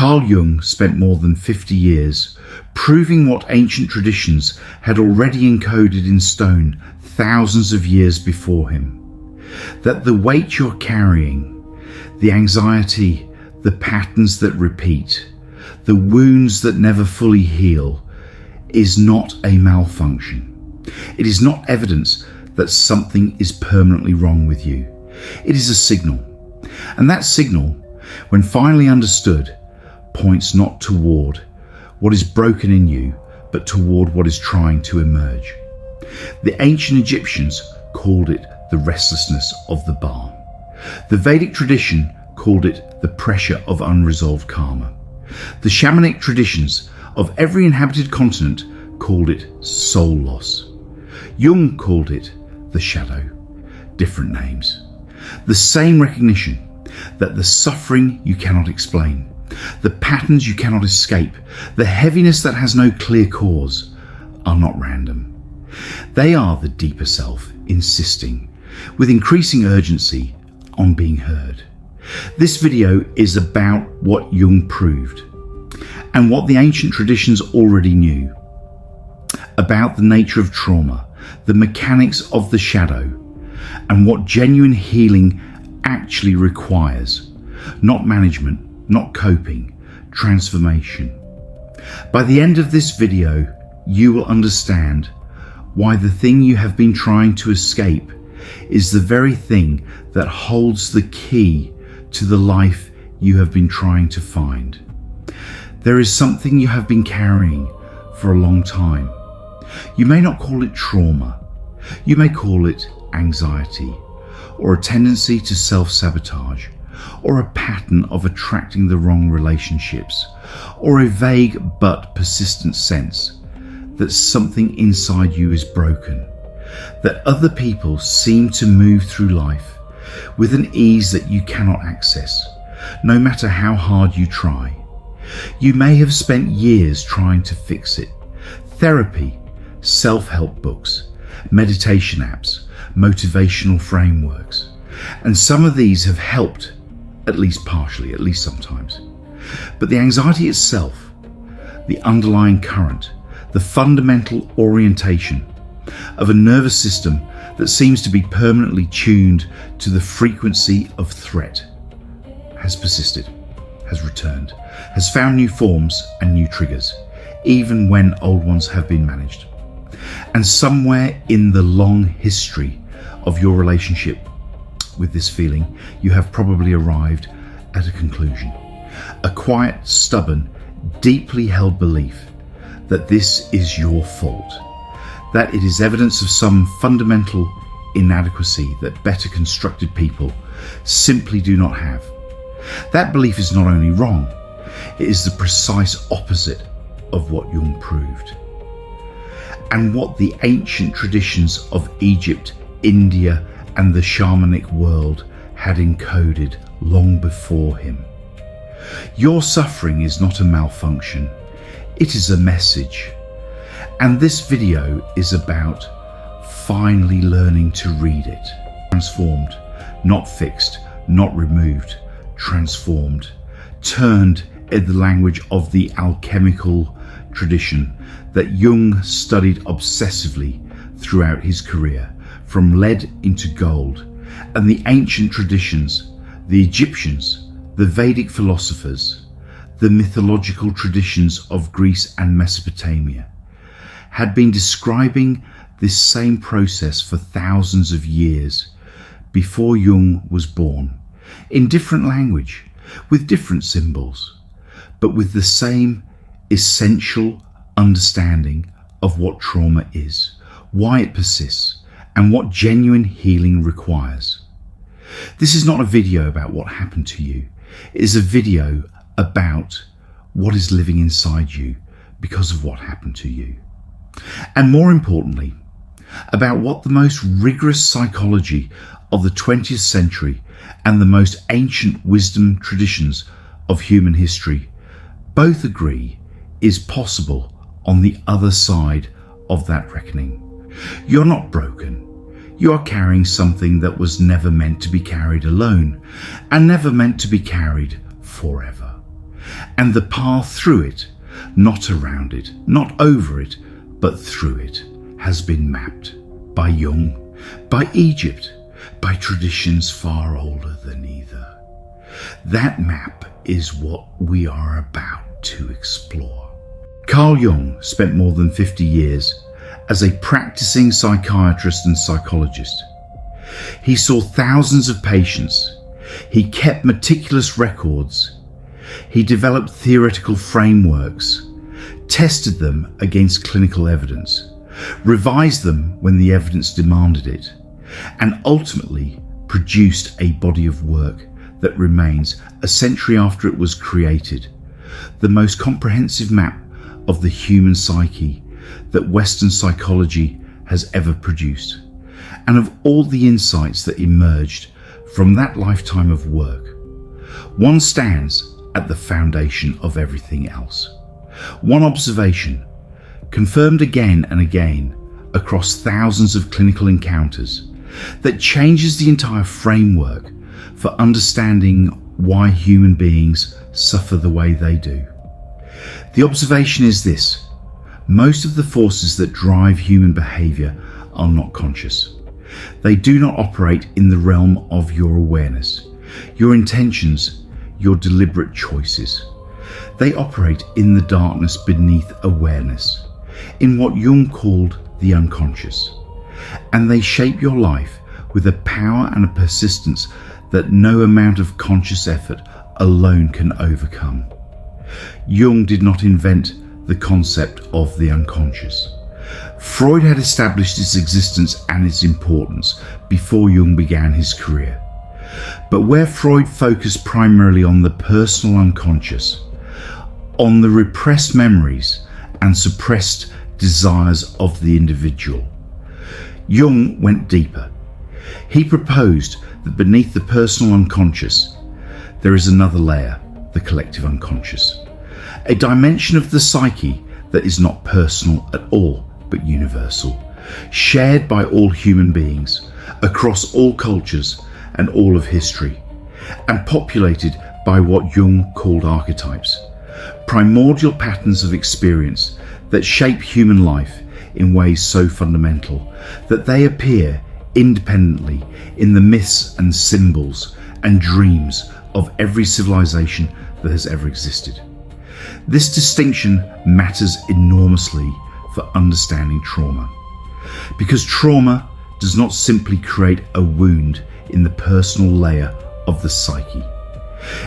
Carl Jung spent more than 50 years proving what ancient traditions had already encoded in stone thousands of years before him. That the weight you're carrying, the anxiety, the patterns that repeat, the wounds that never fully heal, is not a malfunction. It is not evidence that something is permanently wrong with you. It is a signal. And that signal, when finally understood, points not toward what is broken in you, but toward what is trying to emerge. The ancient Egyptians called it the restlessness of the bar. The Vedic tradition called it the pressure of unresolved karma. The shamanic traditions of every inhabited continent called it soul loss. Jung called it the shadow. Different names. The same recognition that the suffering you cannot explain, the patterns you cannot escape, the heaviness that has no clear cause, are not random. They are the deeper self insisting, with increasing urgency, on being heard. This video is about what Jung proved, and what the ancient traditions already knew, about the nature of trauma, the mechanics of the shadow, and what genuine healing actually requires. Not management, not coping, transformation. By the end of this video, you will understand why the thing you have been trying to escape is the very thing that holds the key to the life you have been trying to find. There is something you have been carrying for a long time. You may not call it trauma. You may call it anxiety, or a tendency to self-sabotage, or a pattern of attracting the wrong relationships, or a vague but persistent sense that something inside you is broken, that other people seem to move through life with an ease that you cannot access, no matter how hard you try. You may have spent years trying to fix it. Therapy, self-help books, meditation apps, motivational frameworks, and some of these have helped, at least partially, at least sometimes. But the anxiety itself, the underlying current, the fundamental orientation of a nervous system that seems to be permanently tuned to the frequency of threat, has persisted, has returned, has found new forms and new triggers, even when old ones have been managed. And somewhere in the long history of your relationship with this feeling, you have probably arrived at a conclusion. A quiet, stubborn, deeply held belief that this is your fault, that it is evidence of some fundamental inadequacy that better constructed people simply do not have. That belief is not only wrong, it is the precise opposite of what Jung proved, and what the ancient traditions of Egypt, India, and the shamanic world had encoded long before him. Your suffering is not a malfunction, it is a message. And this video is about finally learning to read it. Transformed, not fixed, not removed, transformed, turned in the language of the alchemical tradition that Jung studied obsessively throughout his career, from lead into gold, and the ancient traditions, the Egyptians, the Vedic philosophers, the mythological traditions of Greece and Mesopotamia, had been describing this same process for thousands of years before Jung was born, in different language, with different symbols, but with the same essential understanding of what trauma is, why it persists, and what genuine healing requires. This is not a video about what happened to you. It is a video about what is living inside you because of what happened to you. And more importantly, about what the most rigorous psychology of the 20th century and the most ancient wisdom traditions of human history both agree is possible on the other side of that reckoning. You're not broken. You are carrying something that was never meant to be carried alone, and never meant to be carried forever. and the path through it, not around it, not over it, but through it, has been mapped by Jung, by Egypt, by traditions far older than either. That map is what we are about to explore. Carl Jung spent more than 50 years as a practicing psychiatrist and psychologist. He saw thousands of patients. He kept meticulous records. He developed theoretical frameworks, tested them against clinical evidence, revised them when the evidence demanded it, and ultimately produced a body of work that remains, a century after it was created, the most comprehensive map of the human psyche that Western psychology has ever produced, and of all the insights that emerged from that lifetime of work. One stands at the foundation of everything else. One observation, confirmed again and again across thousands of clinical encounters, that changes the entire framework for understanding why human beings suffer the way they do. The observation is this: most of the forces that drive human behavior are not conscious. They do not operate in the realm of your awareness, your intentions, your deliberate choices. They operate in the darkness beneath awareness, in what Jung called the unconscious, and they shape your life with a power and a persistence that no amount of conscious effort alone can overcome. Jung did not invent the concept of the unconscious. Freud had established its existence and its importance before Jung began his career. But where Freud focused primarily on the personal unconscious, on the repressed memories and suppressed desires of the individual, Jung went deeper. He proposed that beneath the personal unconscious, there is another layer, the collective unconscious, a dimension of the psyche that is not personal at all, but universal, shared by all human beings, across all cultures and all of history, and populated by what Jung called archetypes, primordial patterns of experience that shape human life in ways so fundamental that they appear independently in the myths and symbols and dreams of every civilization that has ever existed. This distinction matters enormously for understanding trauma, because trauma does not simply create a wound in the personal layer of the psyche.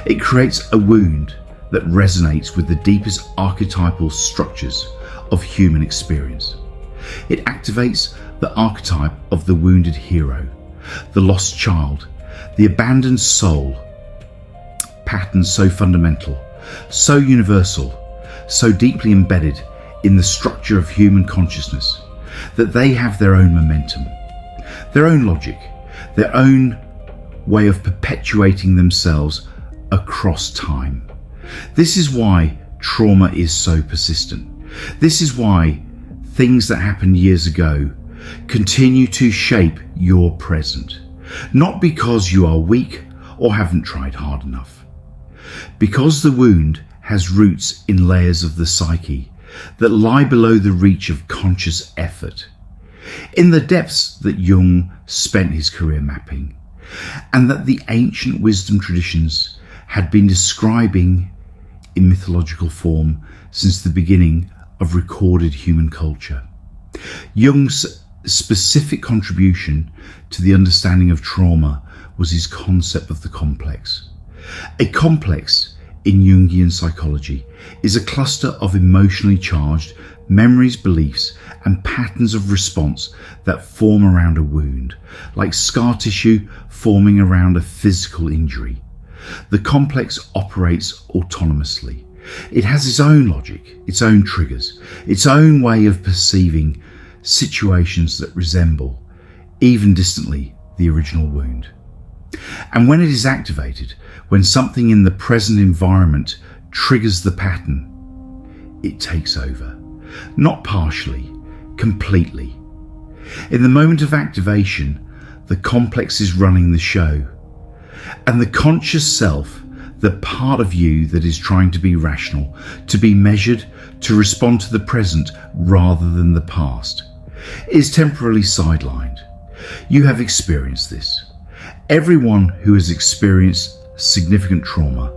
It creates a wound that resonates with the deepest archetypal structures of human experience. It activates the archetype of the wounded hero, the lost child, the abandoned soul, patterns so fundamental, so universal, so deeply embedded in the structure of human consciousness that they have their own momentum, their own logic, their own way of perpetuating themselves across time. This is why trauma is so persistent. This is why things that happened years ago continue to shape your present, not because you are weak or haven't tried hard enough, because the wound has roots in layers of the psyche that lie below the reach of conscious effort, in the depths that Jung spent his career mapping, and that the ancient wisdom traditions had been describing in mythological form since the beginning of recorded human culture. Jung's specific contribution to the understanding of trauma was his concept of the complex. A complex in Jungian psychology is a cluster of emotionally charged memories, beliefs, and patterns of response that form around a wound, like scar tissue forming around a physical injury. The complex operates autonomously. It has its own logic, its own triggers, its own way of perceiving situations that resemble, even distantly, the original wound. And when it is activated, when something in the present environment triggers the pattern, it takes over, not partially, completely. In the moment of activation, the complex is running the show, and the conscious self, the part of you that is trying to be rational, to be measured, to respond to the present rather than the past, is temporarily sidelined. You have experienced this. Everyone who has experienced significant trauma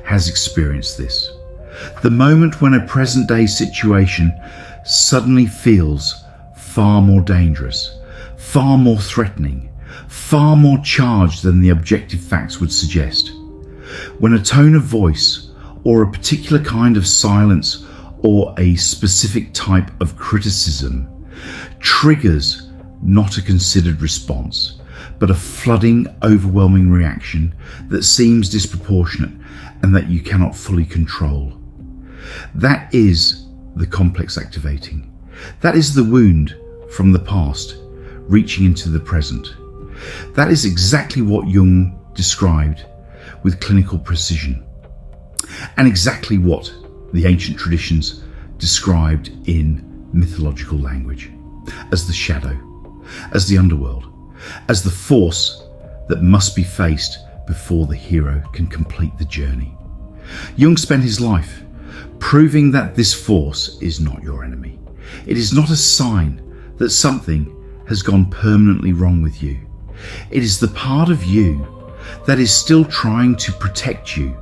has experienced this. The moment when a present-day situation suddenly feels far more dangerous, far more threatening, far more charged than the objective facts would suggest. When a tone of voice, or a particular kind of silence, or a specific type of criticism triggers not a considered response, but a flooding, overwhelming reaction that seems disproportionate and that you cannot fully control. That is the complex activating. That is the wound from the past reaching into the present. That is exactly what Jung described with clinical precision, and exactly what the ancient traditions described in mythological language as the shadow, as the underworld, as the force that must be faced before the hero can complete the journey. Jung spent his life proving that this force is not your enemy. It is not a sign that something has gone permanently wrong with you. It is the part of you that is still trying to protect you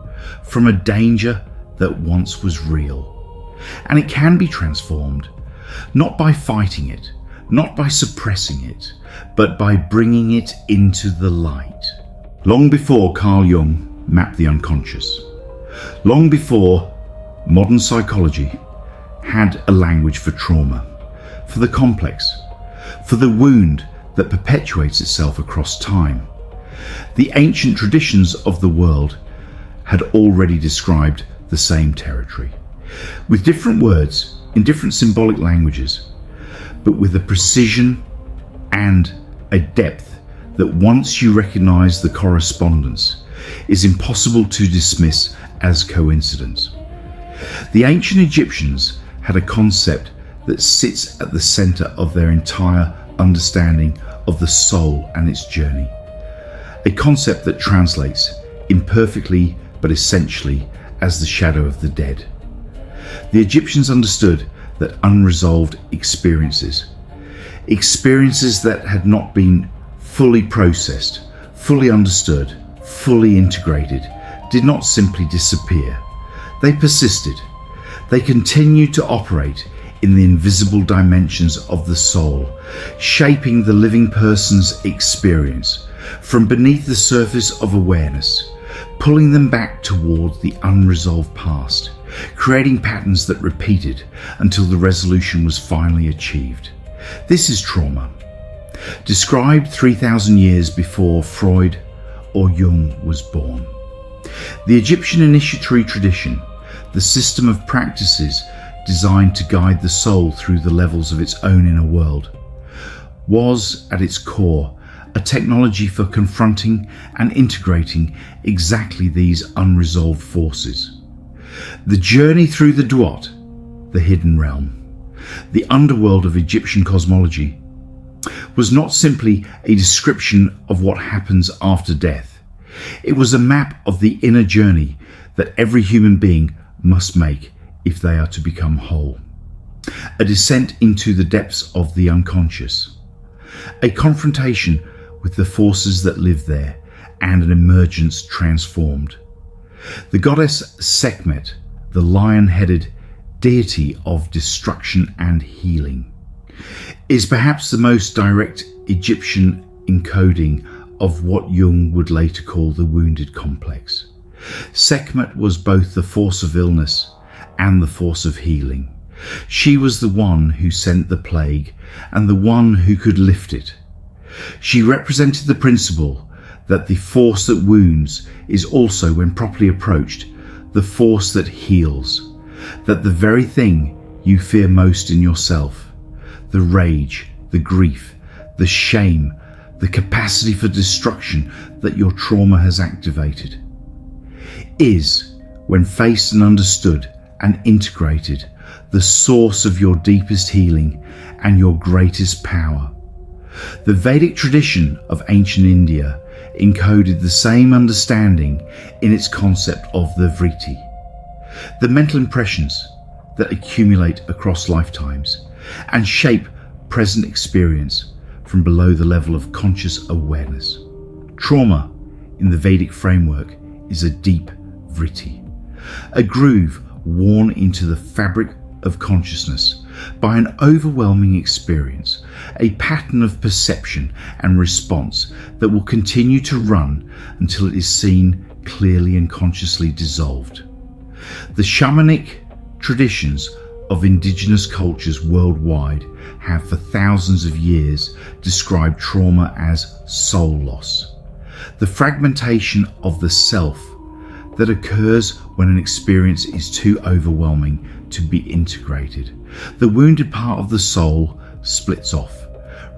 from a danger that once was real. And it can be transformed, not by fighting it, not by suppressing it, but by bringing it into the light. Long before Carl Jung mapped the unconscious, long before modern psychology had a language for trauma, for the complex, for the wound that perpetuates itself across time, the ancient traditions of the world had already described the same territory, with different words in different symbolic languages, but with a precision and a depth that once you recognize the correspondence is impossible to dismiss as coincidence. The ancient Egyptians had a concept that sits at the center of their entire understanding of the soul and its journey. A concept that translates imperfectly but essentially as the shadow of the dead. The Egyptians understood that unresolved experiences that had not been fully processed, fully understood, fully integrated, did not simply disappear. They persisted. They continued to operate in the invisible dimensions of the soul, shaping the living person's experience from beneath the surface of awareness, pulling them back toward the unresolved past, creating patterns that repeated until the resolution was finally achieved. This is trauma, described 3,000 years before Freud or Jung was born. The Egyptian initiatory tradition, the system of practices designed to guide the soul through the levels of its own inner world, was at its core a technology for confronting and integrating exactly these unresolved forces. The journey through the Duat, the hidden realm, the underworld of Egyptian cosmology, was not simply a description of what happens after death. It was a map of the inner journey that every human being must make if they are to become whole. A descent into the depths of the unconscious, a confrontation with the forces that live there, and an emergence transformed. The goddess Sekhmet, the lion-headed deity of destruction and healing, is perhaps the most direct Egyptian encoding of what Jung would later call the wounded complex. Sekhmet was both the force of illness and the force of healing. She was the one who sent the plague and the one who could lift it. She represented the principle that the force that wounds is also, when properly approached, the force that heals, that the very thing you fear most in yourself, the rage, the grief, the shame, the capacity for destruction that your trauma has activated, is, when faced and understood and integrated, the source of your deepest healing and your greatest power. The Vedic tradition of ancient India encoded the same understanding in its concept of the vritti, the mental impressions that accumulate across lifetimes and shape present experience from below the level of conscious awareness. Trauma, in the Vedic framework, is a deep vritti, a groove worn into the fabric of consciousness by an overwhelming experience, a pattern of perception and response that will continue to run until it is seen clearly and consciously dissolved. The shamanic traditions of indigenous cultures worldwide have for thousands of years described trauma as soul loss, the fragmentation of the self that occurs when an experience is too overwhelming to be integrated. The wounded part of the soul splits off,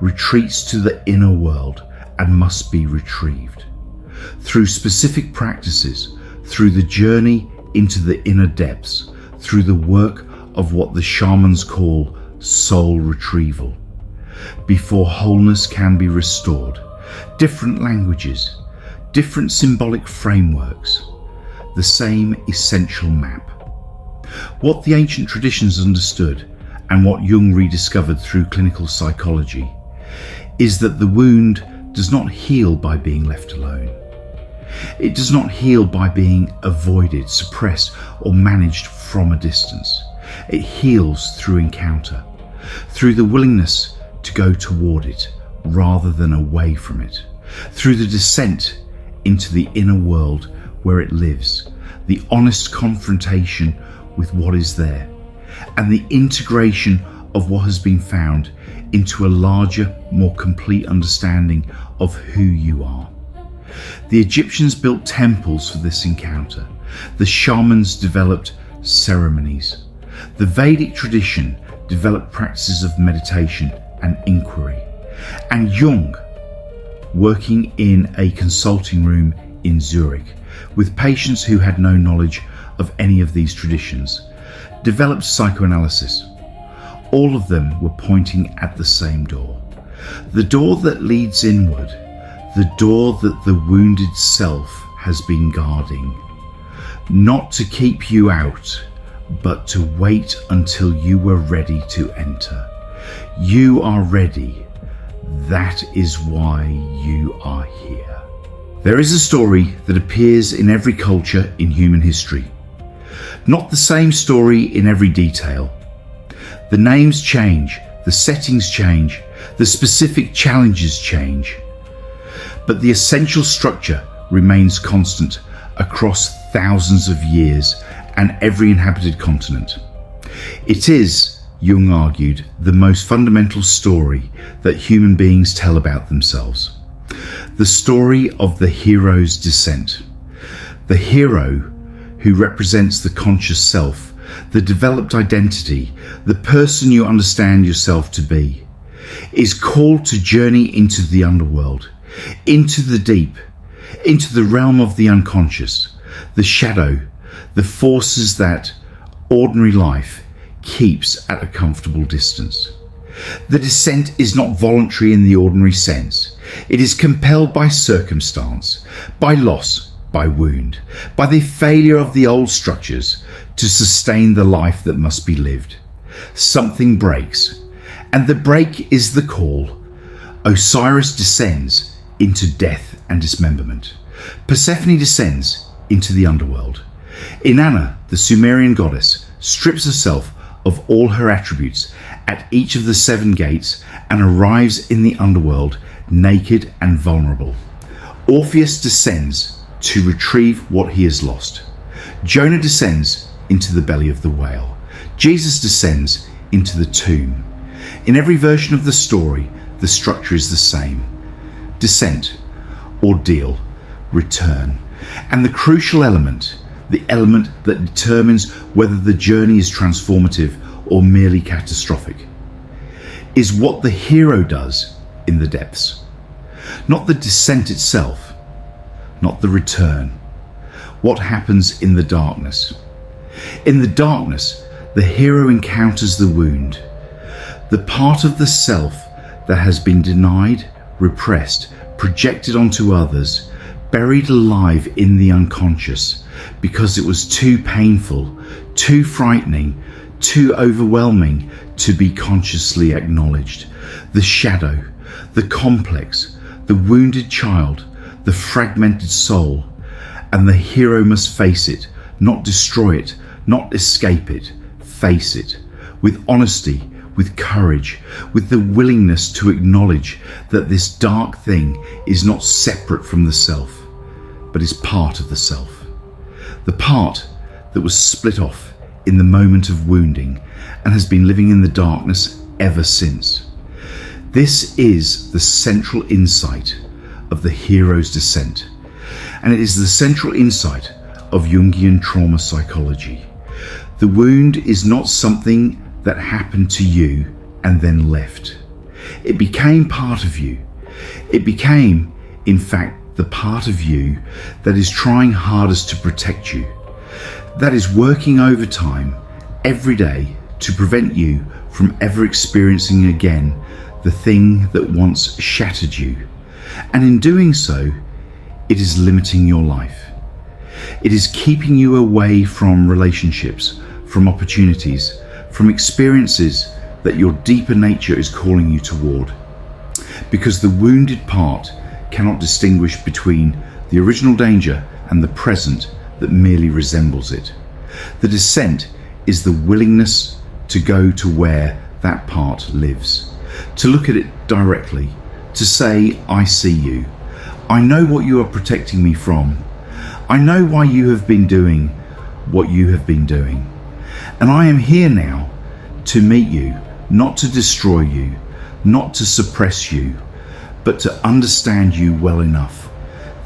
retreats to the inner world, and must be retrieved. Through specific practices, through the journey into the inner depths, through the work of what the shamans call soul retrieval, before wholeness can be restored. Different languages, different symbolic frameworks, the same essential map. What the ancient traditions understood, and what Jung rediscovered through clinical psychology, is that the wound does not heal by being left alone. It does not heal by being avoided, suppressed, or managed from a distance. It heals through encounter, through the willingness to go toward it rather than away from it, through the descent into the inner world where it lives, the honest confrontation with what is there, and the integration of what has been found into a larger, more complete understanding of who you are. The Egyptians built temples for this encounter. The shamans developed ceremonies. The Vedic tradition developed practices of meditation and inquiry. And Jung, working in a consulting room in Zurich with patients who had no knowledge of any of these traditions, developed psychoanalysis. All of them were pointing at the same door. The door that leads inward, the door that the wounded self has been guarding. Not to keep you out, but to wait until you were ready to enter. You are ready. That is why you are here. There is a story that appears in every culture in human history. Not the same story in every detail. The names change, the settings change, the specific challenges change. But the essential structure remains constant across thousands of years and every inhabited continent. It is, Jung argued, the most fundamental story that human beings tell about themselves. The story of the hero's descent. The hero who represents the conscious self, the developed identity, the person you understand yourself to be, is called to journey into the underworld, into the deep, into the realm of the unconscious, the shadow, the forces that ordinary life keeps at a comfortable distance. The descent is not voluntary in the ordinary sense. It is compelled by circumstance, by loss, by wound, by the failure of the old structures to sustain the life that must be lived. Something breaks, and the break is the call. Osiris descends into death and dismemberment. Persephone descends into the underworld. Inanna, the Sumerian goddess, strips herself of all her attributes at each of the 7 gates and arrives in the underworld naked and vulnerable. Orpheus descends to retrieve what he has lost. Jonah descends into the belly of the whale. Jesus descends into the tomb. In every version of the story, the structure is the same. Descent, ordeal, return. And the crucial element, the element that determines whether the journey is transformative or merely catastrophic, is what the hero does in the depths. Not the descent itself, not the return. What happens in the darkness? In the darkness, the hero encounters the wound, the part of the self that has been denied, repressed, projected onto others, buried alive in the unconscious because it was too painful, too frightening, too overwhelming to be consciously acknowledged. The shadow, the complex, the wounded child, the fragmented soul, and the hero must face it, not destroy it, not escape it, face it, with honesty, with courage, with the willingness to acknowledge that this dark thing is not separate from the self, but is part of the self. The part that was split off in the moment of wounding and has been living in the darkness ever since. This is the central insight of the hero's descent, and it is the central insight of Jungian trauma psychology. The wound is not something that happened to you and then left. It became part of you. It became, in fact, the part of you that is trying hardest to protect you, that is working overtime every day to prevent you from ever experiencing again the thing that once shattered you. And in doing so, it is limiting your life. It is keeping you away from relationships, from opportunities, from experiences that your deeper nature is calling you toward. Because the wounded part cannot distinguish between the original danger and the present that merely resembles it. The descent is the willingness to go to where that part lives, to look at it directly, to say, I see you. I know what you are protecting me from. I know why you have been doing what you have been doing. And I am here now to meet you, not to destroy you, not to suppress you, but to understand you well enough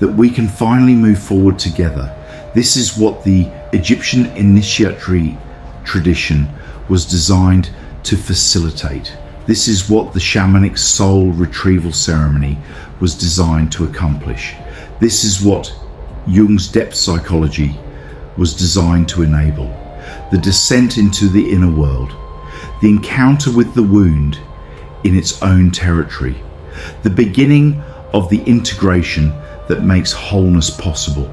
that we can finally move forward together. This is what the Egyptian initiatory tradition was designed to facilitate. This is what the shamanic soul retrieval ceremony was designed to accomplish. This is what Jung's depth psychology was designed to enable. The descent into the inner world, the encounter with the wound in its own territory, the beginning of the integration that makes wholeness possible.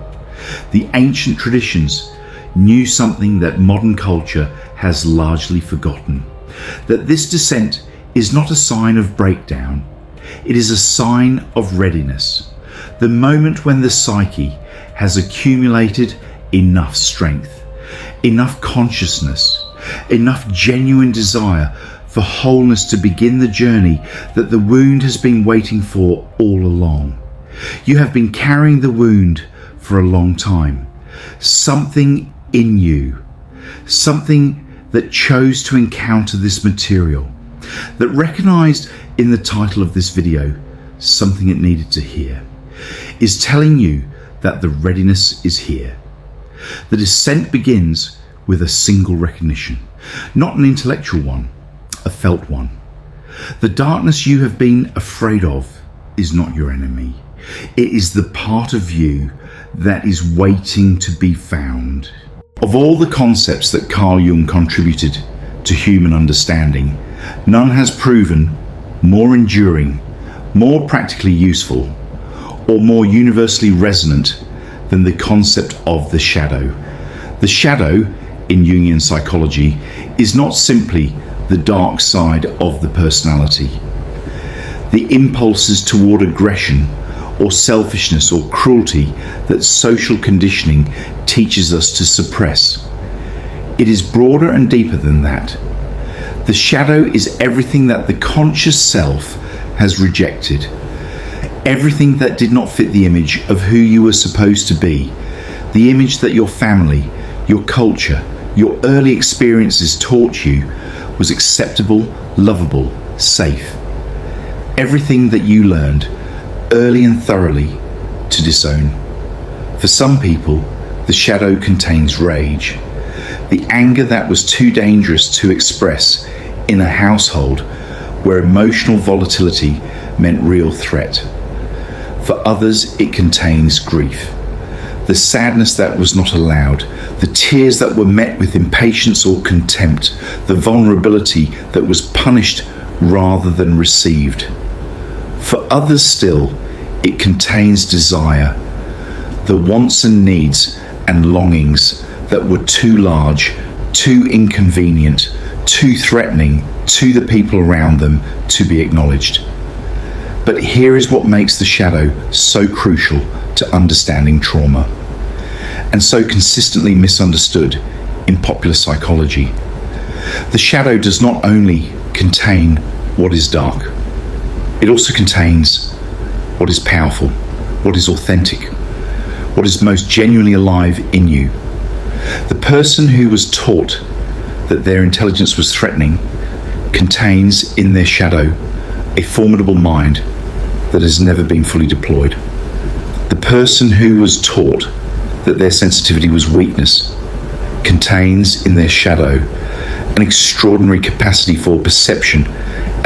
The ancient traditions knew something that modern culture has largely forgotten, that this descent is not a sign of breakdown, it is a sign of readiness, the moment when the psyche has accumulated enough strength, enough consciousness, enough genuine desire for wholeness to begin the journey that the wound has been waiting for all along. You have been carrying the wound for a long time. Something in you, something that chose to encounter this material, that recognized in the title of this video something it needed to hear, is telling you that the readiness is here. The descent begins with a single recognition, not an intellectual one, a felt one. The darkness you have been afraid of is not your enemy. It is the part of you that is waiting to be found. Of all the concepts that Carl Jung contributed to human understanding, none has proven more enduring, more practically useful, or more universally resonant than the concept of the shadow. The shadow, in Jungian psychology, is not simply the dark side of the personality. The impulses toward aggression or selfishness or cruelty that social conditioning teaches us to suppress. It is broader and deeper than that. The shadow is everything that the conscious self has rejected, everything that did not fit the image of who you were supposed to be, the image that your family, your culture, your early experiences taught you was acceptable, lovable, safe. Everything that you learned early and thoroughly to disown. For some people, the shadow contains rage, the anger that was too dangerous to express in a household where emotional volatility meant real threat. For others, it contains grief, the sadness that was not allowed, the tears that were met with impatience or contempt, the vulnerability that was punished rather than received. For others still, It contains desire, the wants and needs and longings that were too large, too inconvenient, too threatening to the people around them to be acknowledged. But here is what makes the shadow so crucial to understanding trauma, and so consistently misunderstood in popular psychology. The shadow does not only contain what is dark, it also contains what is powerful, what is authentic, what is most genuinely alive in you. The person who was taught that their intelligence was threatening contains in their shadow a formidable mind that has never been fully deployed. The person who was taught that their sensitivity was weakness contains in their shadow an extraordinary capacity for perception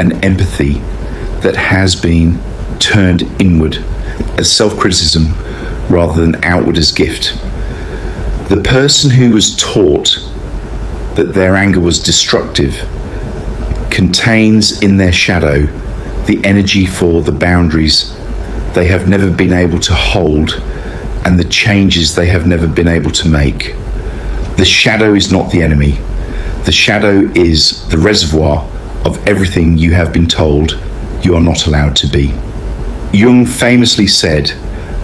and empathy that has been turned inward as self-criticism rather than outward as gift. The person who was taught that their anger was destructive contains in their shadow the energy for the boundaries they have never been able to hold and the changes they have never been able to make. The shadow is not the enemy. The shadow is the reservoir of everything you have been told you are not allowed to be. Jung famously said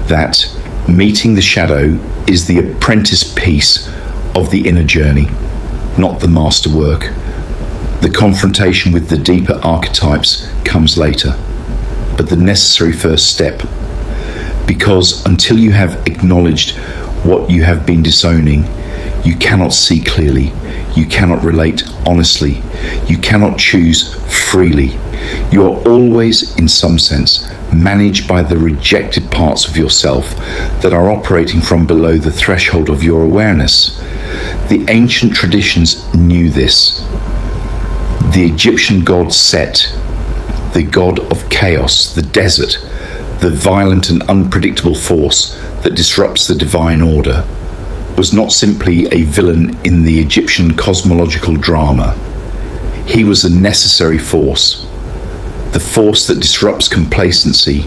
that meeting the shadow is the apprentice piece of the inner journey, not the masterwork. The confrontation with the deeper archetypes comes later, but the necessary first step, because until you have acknowledged what you have been disowning, you cannot see clearly, you cannot relate honestly, you cannot choose freely. You are always, in some sense, managed by the rejected parts of yourself that are operating from below the threshold of your awareness. The ancient traditions knew this. The Egyptian god Set, the god of chaos, the desert, the violent and unpredictable force that disrupts the divine order, was not simply a villain in the Egyptian cosmological drama. He was a necessary force, the force that disrupts complacency,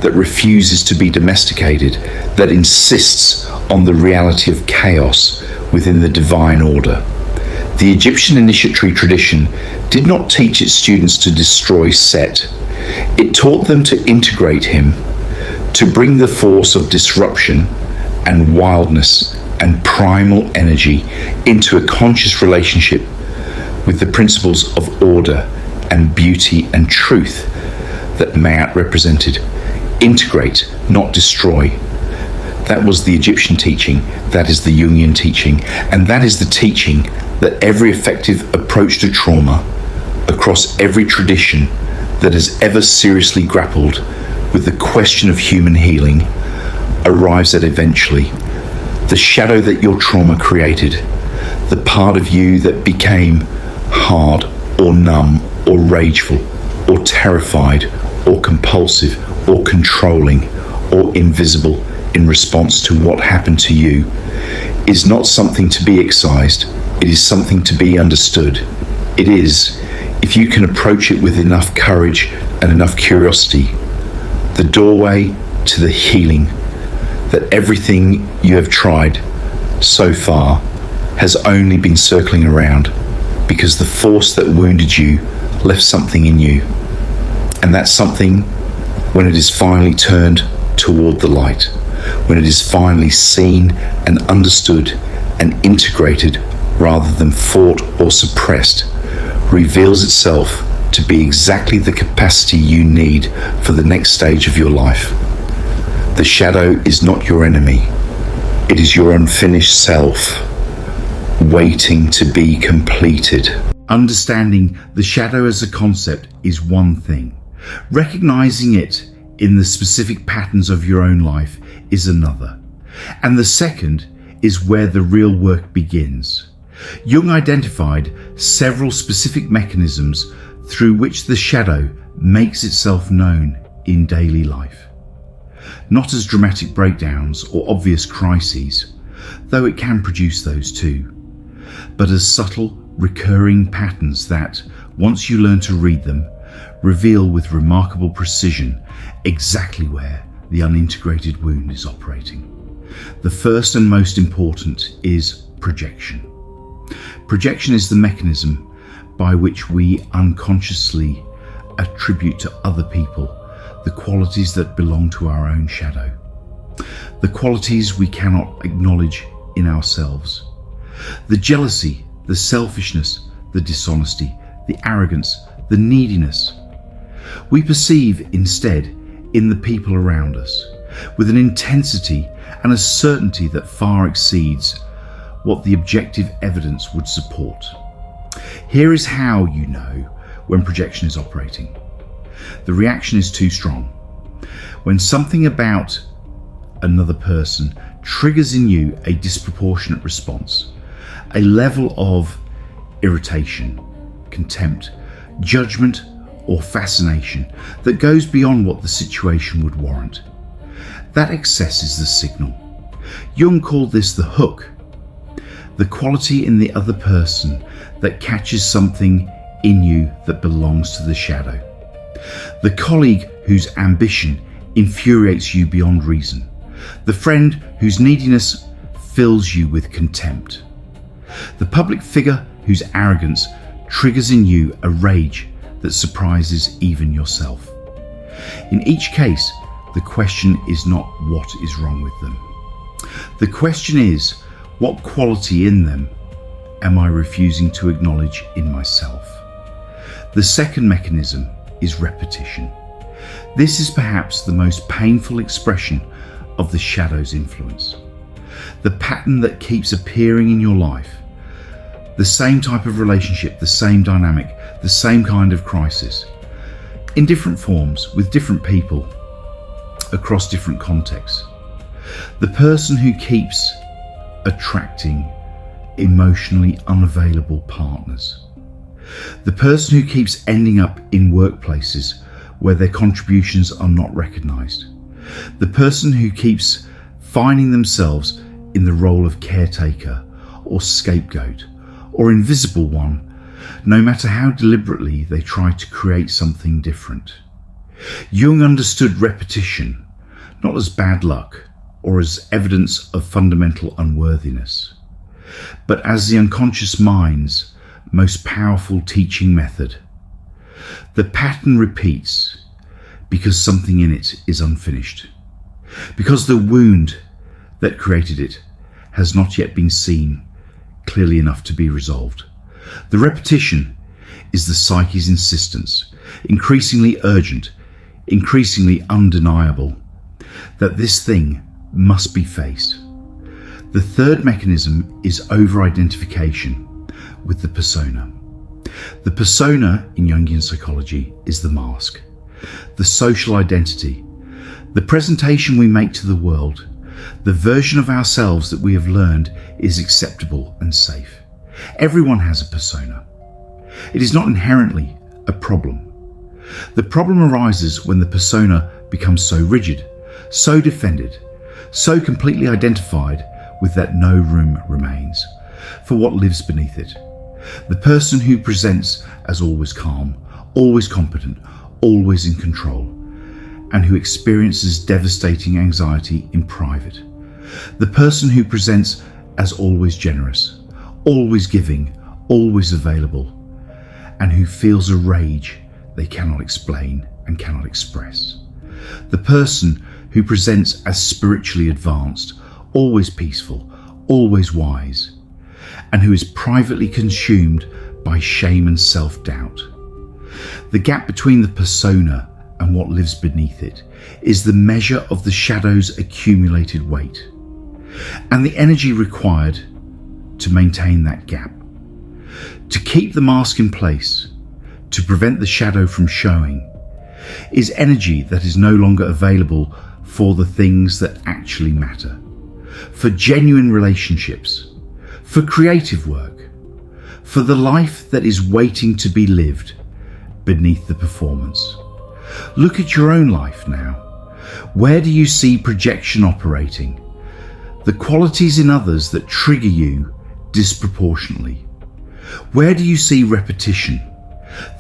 that refuses to be domesticated, that insists on the reality of chaos within the divine order. The Egyptian initiatory tradition did not teach its students to destroy Set. It taught them to integrate him, to bring the force of disruption and wildness and primal energy into a conscious relationship with the principles of order and beauty and truth that Ma'at represented. Integrate, not destroy. That was the Egyptian teaching, that is the Jungian teaching, and that is the teaching that every effective approach to trauma across every tradition that has ever seriously grappled with the question of human healing arrives at eventually. The shadow that your trauma created, the part of you that became hard or numb or rageful or terrified or compulsive or controlling or invisible in response to what happened to you, is not something to be excised. It is something to be understood. It is, if you can approach it with enough courage and enough curiosity, the doorway to the healing that everything you have tried so far has only been circling around because the force that wounded you left something in you. And that something, when it is finally turned toward the light, when it is finally seen and understood and integrated rather than fought or suppressed, reveals itself to be exactly the capacity you need for the next stage of your life. The shadow is not your enemy. It is your unfinished self, waiting to be completed. Understanding the shadow as a concept is one thing. Recognizing it in the specific patterns of your own life is another. And the second is where the real work begins. Jung identified several specific mechanisms through which the shadow makes itself known in daily life. Not as dramatic breakdowns or obvious crises, though it can produce those too, but as subtle, recurring patterns that, once you learn to read them, reveal with remarkable precision exactly where the unintegrated wound is operating. The first and most important is projection. Projection is the mechanism by which we unconsciously attribute to other people the qualities that belong to our own shadow, the qualities we cannot acknowledge in ourselves, the jealousy, the selfishness, the dishonesty, the arrogance, the neediness. We perceive instead in the people around us with an intensity and a certainty that far exceeds what the objective evidence would support. Here is how you know when projection is operating. The reaction is too strong. When something about another person triggers in you a disproportionate response, a level of irritation, contempt, judgment, or fascination that goes beyond what the situation would warrant. That excess is the signal. Jung called this the hook, the quality in the other person that catches something in you that belongs to the shadow. The colleague whose ambition infuriates you beyond reason. The friend whose neediness fills you with contempt. The public figure whose arrogance triggers in you a rage that surprises even yourself. In each case, the question is not what is wrong with them. The question is, what quality in them am I refusing to acknowledge in myself? The second mechanism is repetition. This is perhaps the most painful expression of the shadow's influence. The pattern that keeps appearing in your life. The same type of relationship, the same dynamic, the same kind of crisis. In different forms, with different people, across different contexts. The person who keeps attracting emotionally unavailable partners. The person who keeps ending up in workplaces where their contributions are not recognized. The person who keeps finding themselves in the role of caretaker or scapegoat or invisible one, no matter how deliberately they try to create something different. Jung understood repetition not as bad luck or as evidence of fundamental unworthiness, but as the unconscious mind's most powerful teaching method. The pattern repeats because something in it is unfinished, because the wound that created it has not yet been seen clearly enough to be resolved. The repetition is the psyche's insistence, increasingly urgent, increasingly undeniable, that this thing must be faced. The third mechanism is over-identification with the persona. The persona in Jungian psychology is the mask, the social identity, the presentation we make to the world, the version of ourselves that we have learned is acceptable and safe. Everyone has a persona. It is not inherently a problem. The problem arises when the persona becomes so rigid, so defended, so completely identified with that no room remains for what lives beneath it. The person who presents as always calm, always competent, always in control, and who experiences devastating anxiety in private. The person who presents as always generous, always giving, always available, and who feels a rage they cannot explain and cannot express. The person who presents as spiritually advanced, always peaceful, always wise, and who is privately consumed by shame and self-doubt. The gap between the persona and what lives beneath it is the measure of the shadow's accumulated weight, and the energy required to maintain that gap. To keep the mask in place, to prevent the shadow from showing, is energy that is no longer available for the things that actually matter, for genuine relationships, for creative work, for the life that is waiting to be lived beneath the performance. Look at your own life now. Where do you see projection operating? The qualities in others that trigger you disproportionately. Where do you see repetition?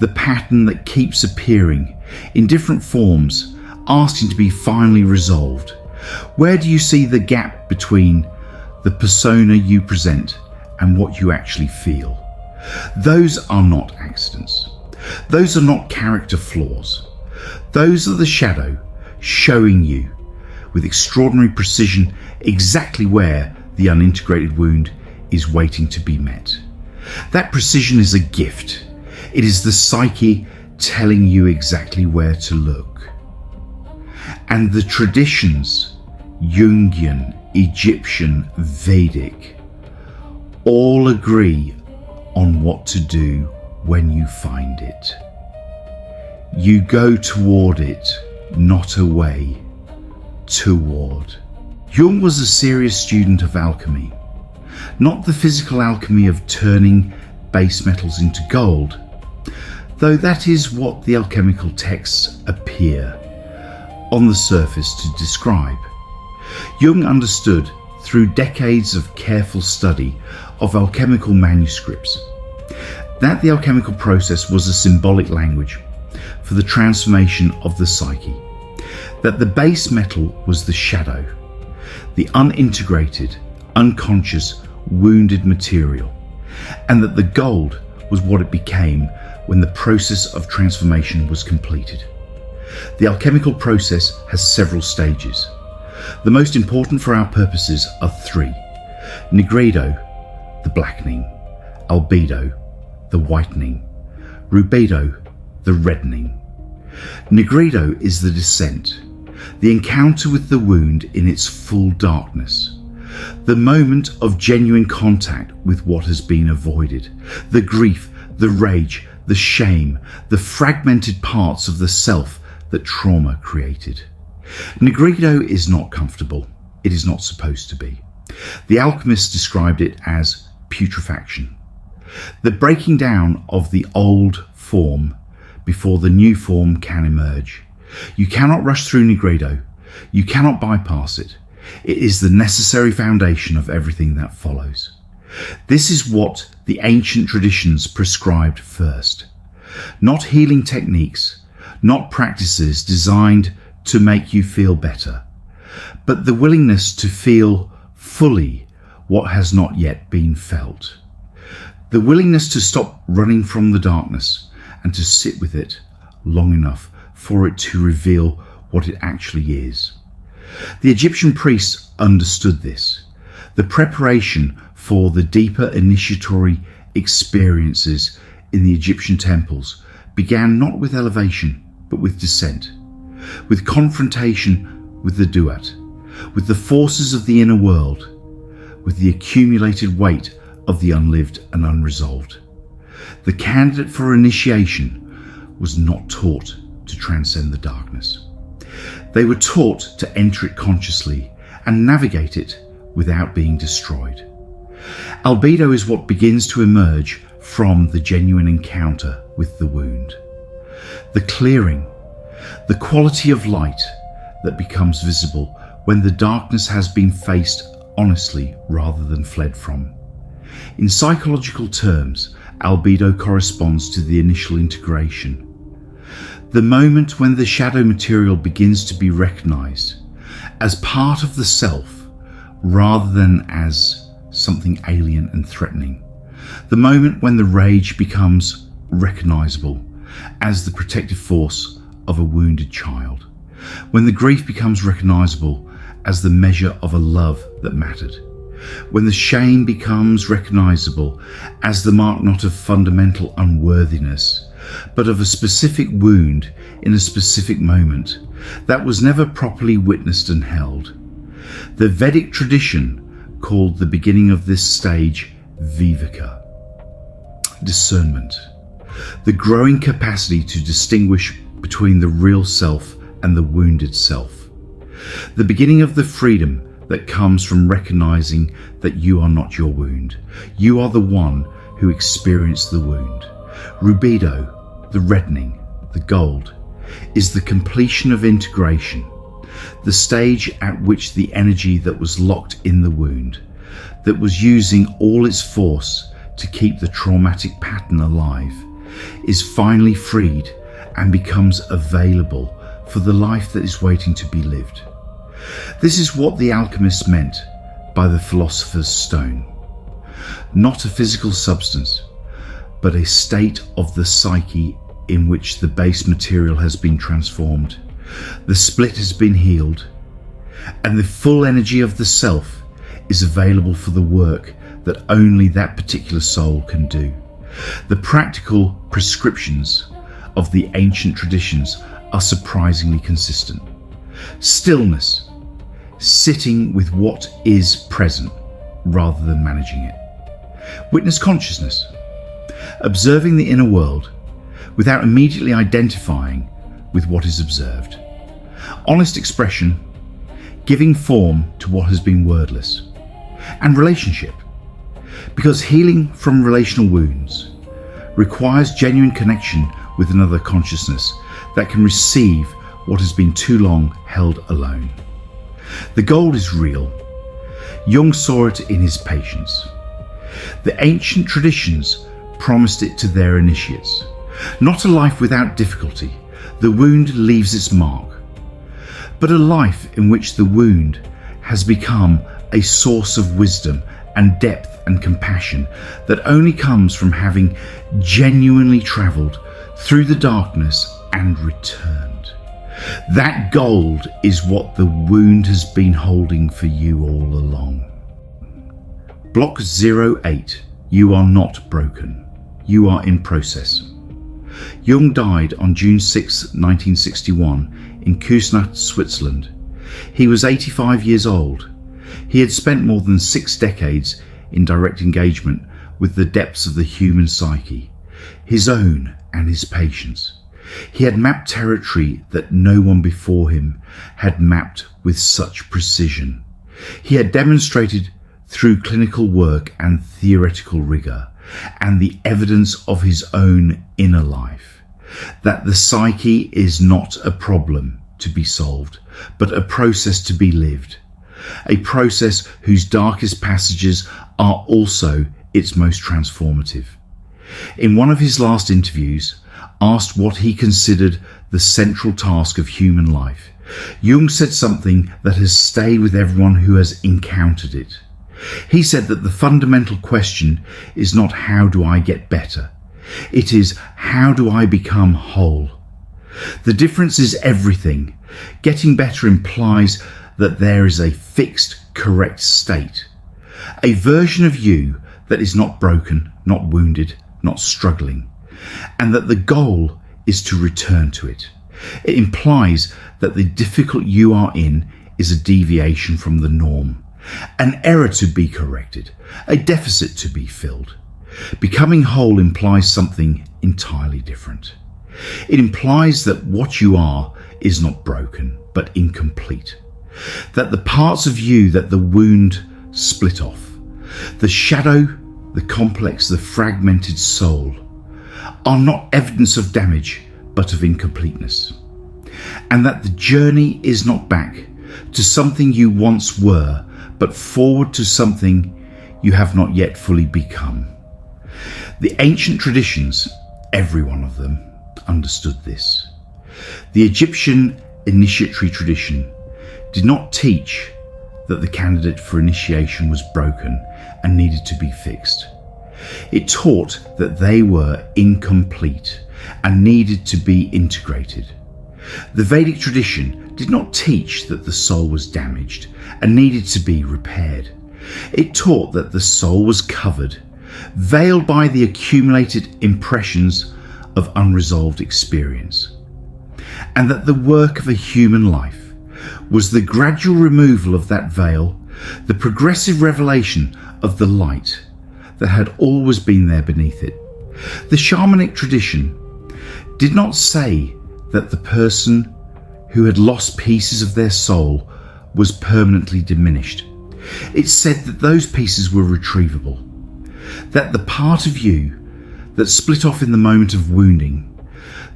the pattern that keeps appearing in different forms, asking to be finally resolved? Where do you see the gap between the persona you present and what you actually feel? Those are not accidents. Those are not character flaws. Those are the shadow showing you with extraordinary precision exactly where the unintegrated wound is waiting to be met. That precision is a gift. It is the psyche telling you exactly where to look. And the traditions, Jungian, Egyptian, Vedic, all agree on what to do when you find it. You go toward it, not away, toward. Jung was a serious student of alchemy, not the physical alchemy of turning base metals into gold, though that is what the alchemical texts appear on the surface to describe. Jung understood through decades of careful study of alchemical manuscripts that the alchemical process was a symbolic language for the transformation of the psyche, that the base metal was the shadow, the unintegrated, unconscious, wounded material, and that the gold was what it became when the process of transformation was completed. The alchemical process has several stages. The most important for our purposes are three: nigredo, the blackening; albedo, the whitening; rubedo, the reddening. Nigredo is the descent, the encounter with the wound in its full darkness, the moment of genuine contact with what has been avoided, the grief, the rage, the shame, the fragmented parts of the self that trauma created. Nigredo is not comfortable. It is not supposed to be. The alchemists described it as putrefaction, the breaking down of the old form before the new form can emerge. You cannot rush through nigredo. You cannot bypass it. It is the necessary foundation of everything that follows. This is what the ancient traditions prescribed first. Not healing techniques, not practices designed to make you feel better, but the willingness to feel fully what has not yet been felt. The willingness to stop running from the darkness and to sit with it long enough for it to reveal what it actually is. The Egyptian priests understood this. The preparation for the deeper initiatory experiences in the Egyptian temples began not with elevation, but with descent, with confrontation with the duat, with the forces of the inner world, with the accumulated weight of the unlived and unresolved. The candidate for initiation was not taught to transcend the darkness. They were taught to enter it consciously and navigate it without being destroyed. Albedo is what begins to emerge from the genuine encounter with the wound. The clearing, the quality of light that becomes visible when the darkness has been faced honestly rather than fled from. In psychological terms, albedo corresponds to the initial integration. The moment when the shadow material begins to be recognized as part of the self rather than as something alien and threatening. The moment when the rage becomes recognizable as the protective force of a wounded child. When the grief becomes recognizable as the measure of a love that mattered. When the shame becomes recognizable as the mark not of fundamental unworthiness, but of a specific wound in a specific moment that was never properly witnessed and held. The Vedic tradition called the beginning of this stage viveka, discernment, the growing capacity to distinguish between the real self and the wounded self, the beginning of the freedom that comes from recognizing that you are not your wound. You are the one who experienced the wound. Rubedo, the reddening, the gold, is the completion of integration, the stage at which the energy that was locked in the wound, that was using all its force to keep the traumatic pattern alive, is finally freed and becomes available for the life that is waiting to be lived. This is what the alchemists meant by the philosopher's stone. Not a physical substance, but a state of the psyche in which the base material has been transformed, the split has been healed, and the full energy of the self is available for the work that only that particular soul can do. The practical prescriptions of the ancient traditions are surprisingly consistent. Stillness, sitting with what is present rather than managing it. Witness consciousness, observing the inner world without immediately identifying with what is observed. Honest expression, giving form to what has been wordless. And relationship, because healing from relational wounds requires genuine connection with another consciousness that can receive what has been too long held alone. The goal is real. Jung saw it in his patients. The ancient traditions promised it to their initiates. Not a life without difficulty, the wound leaves its mark, but a life in which the wound has become a source of wisdom and depth and compassion that only comes from having genuinely travelled through the darkness and returned. That gold is what the wound has been holding for you all along. Block 08. You are not broken. You are in process. Jung died on June 6, 1961 in Küsnacht, Switzerland. He was 85 years old. He had spent more than 6 decades in direct engagement with the depths of the human psyche, his own and his patients. He had mapped territory that no one before him had mapped with such precision. He had demonstrated through clinical work and theoretical rigour and the evidence of his own inner life that the psyche is not a problem to be solved, but a process to be lived. A process whose darkest passages are also its most transformative. In one of his last interviews, asked what he considered the central task of human life, Jung said something that has stayed with everyone who has encountered it. He said that the fundamental question is not how do I get better? It is how do I become whole? The difference is everything. Getting better implies that there is a fixed, correct state. A version of you that is not broken, not wounded, not struggling, and that the goal is to return to it. It implies that the difficult you are in is a deviation from the norm, an error to be corrected, a deficit to be filled. Becoming whole implies something entirely different. It implies that what you are is not broken, but incomplete. That the parts of you that the wound split off, the shadow, the complex, the fragmented soul, are not evidence of damage, but of incompleteness. And that the journey is not back to something you once were, but forward to something you have not yet fully become. The ancient traditions, every one of them, understood this. The Egyptian initiatory tradition did not teach that the candidate for initiation was broken and needed to be fixed. It taught that they were incomplete and needed to be integrated. The Vedic tradition did not teach that the soul was damaged and needed to be repaired. It taught that the soul was covered, veiled by the accumulated impressions of unresolved experience, and that the work of a human life was the gradual removal of that veil, the progressive revelation of the light that had always been there beneath it. The shamanic tradition did not say that the person who had lost pieces of their soul was permanently diminished. It said that those pieces were retrievable, that the part of you that split off in the moment of wounding,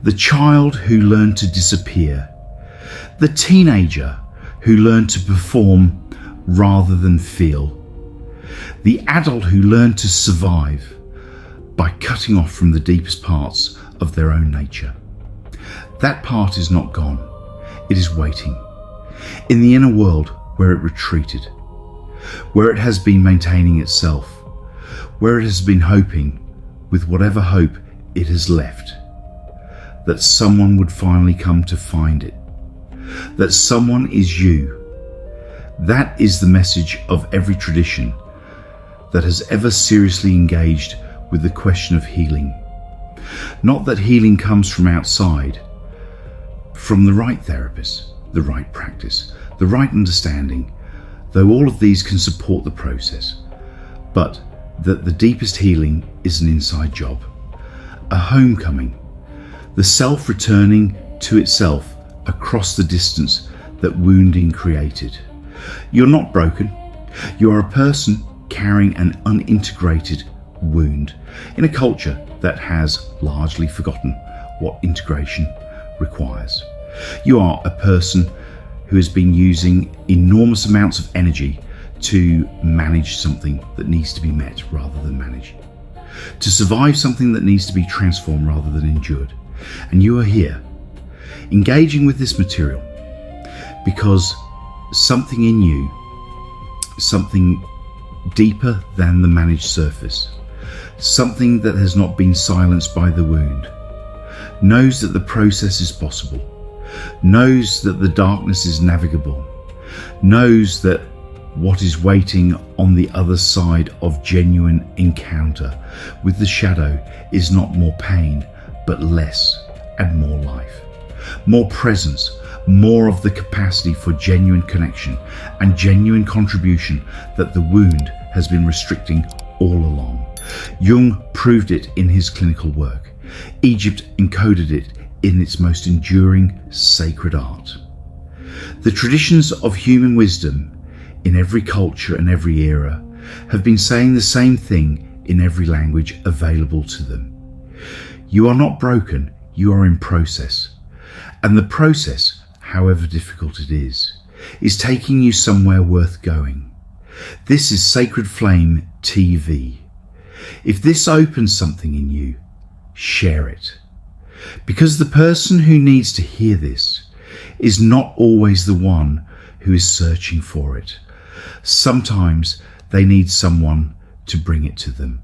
the child who learned to disappear, the teenager who learned to perform rather than feel, the adult who learned to survive, by cutting off from the deepest parts of their own nature. That part is not gone. It is waiting in the inner world where it retreated, where it has been maintaining itself, where it has been hoping, with whatever hope it has left, that someone would finally come to find it, that someone is you. That is the message of every tradition that has ever seriously engaged with the question of healing. Not that healing comes from outside, from the right therapist, the right practice, the right understanding, though all of these can support the process, but that the deepest healing is an inside job, a homecoming, the self returning to itself across the distance that wounding created. You're not broken. You are a person carrying an unintegrated wound in a culture that has largely forgotten what integration requires. You are a person who has been using enormous amounts of energy to manage something that needs to be met rather than managed, to survive something that needs to be transformed rather than endured. And you are here engaging with this material because something in you, something deeper than the managed surface, something that has not been silenced by the wound, knows that the process is possible, knows that the darkness is navigable, knows that what is waiting on the other side of genuine encounter with the shadow is not more pain, but less and more life, more presence, more of the capacity for genuine connection and genuine contribution that the wound has been restricting all along. Jung proved it in his clinical work. Egypt encoded it in its most enduring sacred art. The traditions of human wisdom in every culture and every era have been saying the same thing in every language available to them. You are not broken, you are in process. And the process, however difficult it is taking you somewhere worth going. This is Sacred Flame TV. If this opens something in you, share it. Because the person who needs to hear this is not always the one who is searching for it. Sometimes they need someone to bring it to them.